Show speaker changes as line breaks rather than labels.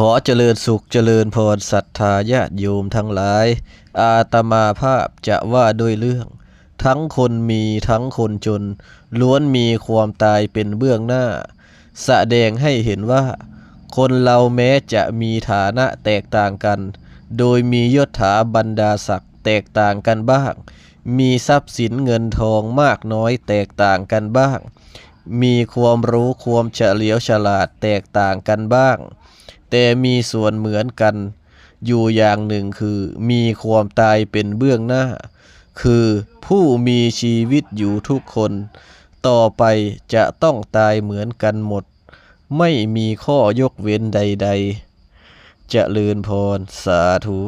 ขอเจริญสุขเจริญพรศรัทธาญาติโยมทั้งหลายอาตมาภาพจะว่าด้วยเรื่องทั้งคนมีทั้งคนจนล้วนมีความตายเป็นเบื้องหน้าแสดงให้เห็นว่าคนเราแม้จะมีฐานะแตกต่างกันโดยมียศถาบรรดาศักดิ์แตกต่างกันบ้างมีทรัพย์สินเงินทองมากน้อยแตกต่างกันบ้างมีความรู้ความเฉลียวฉลาดแตกต่างกันบ้างแต่มีส่วนเหมือนกันอยู่อย่างหนึ่งคือมีความตายเป็นเบื้องหน้าคือผู้มีชีวิตอยู่ทุกคนต่อไปจะต้องตายเหมือนกันหมดไม่มีข้อยกเว้นใดๆเจริญพรสาธุ